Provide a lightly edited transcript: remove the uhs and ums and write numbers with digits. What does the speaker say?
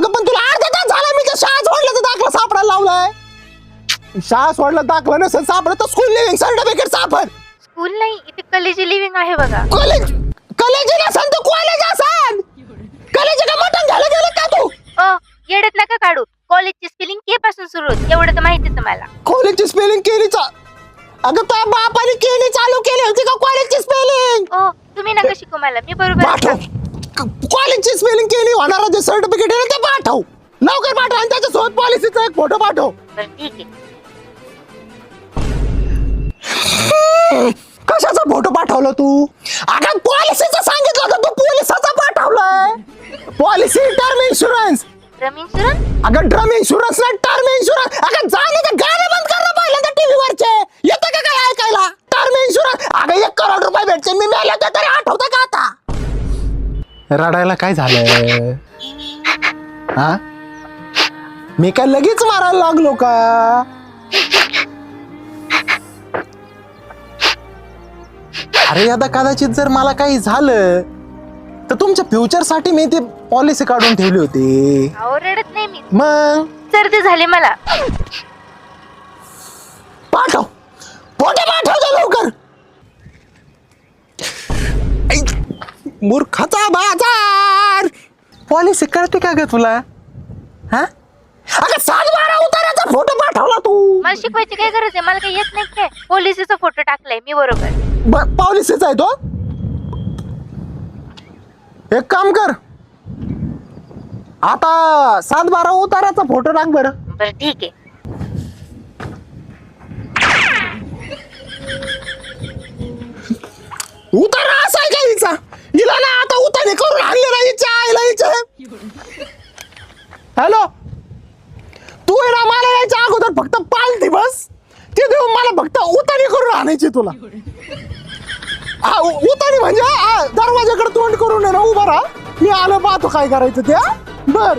अगं पण तुला अर्धा तास झाला मी तर शाळा सोडल्याचा दाखला सापडायला लावलाय. शाळा सोडला दाखला नसेल सापडत तर स्कूल लिव्हिंग सर्टिफिकेट सापड. स्कूल नाही, इथे कॉलेज लिव्हिंग आहे बघा. कॉलेज कॉलेज नसेल तर कॉलेज असेल. कॉलेज का मटण घ्यायला गेलं का तू? येड्यात नका काढू. कॉलेजची स्पेलिंग के पासून सुरू होते, एवढं तर माहितीच मला. कॉलेजची स्पेलिंग केलीचा अगं त्या बापाने केली चालू केली होती का कॉलेजची स्पेलिंग? तुम्ही नका शिकू मला, मी बरोबर पाठव. कॉलेजची स्पेलिंग केली होणार जे सर्टिफिकेट आहे ना ते पाठव लवकर पाठव आणि त्याच्यासोबत पॉलिसीचा एक फोटो पाठव. बरं ठीक आहे. कशाचा फोटो पाठवला तू? अगं पॉलिसीचा सांगितलं होतं तू पोलिसाचा पाठवलाय. Policy term insurance. Drum insurance? अगं ड्रम इन्शुरन्स नाही टर्म इन्शुरन्स. अगं जाणे तर गाणं बंद कर ना पहिल्यांदा टीव्ही वरचे. येतं का काय ऐकायला? Term insurance. अगं 1 करोड रुपये भेटचे मी मेले तर तरी आठवतं का आता? रडायला काय झालंय? हा मी काय लगेच मारायला लागलो का? अरे आता कदाचित जर मला काही झालं तर तुमच्या फ्युचर साठी मी ते पॉलिसी काढून ठेवली होती. अहो रडत नाही मी, मग सर्दी झाली मला. पाठव फोटो पाठव दे लवकर. मूर्खाचा बाजार. पॉलिसी कळते का ग तुला? हा अगं 7-12 उताराचा फोटो पाठवला तू. मला शिकवायची काय गरज आहे? मला काही येत नाही काय? पोलिसीचा फोटो टाकलाय मी बरोबर. पॉलिसीचा आहे तो. एक काम कर आता 7-12 उताराचा फोटो टाक बरं. बरं ठीक आहे. उतारा असा आहे का हिचा? हिला ना आता उतारे करून आणले ना हिच्या आईला हिच्या. हॅलो तू आहे ना मला यायच्या अगोदर फक्त पालती बस ते देऊन मला फक्त उतारी करून आणायची तुला. उतारी म्हणजे दरवाजाकडे तोंड करून आहे ना उभा राहा. मी आलो पाहतो काय करायचं ते. बर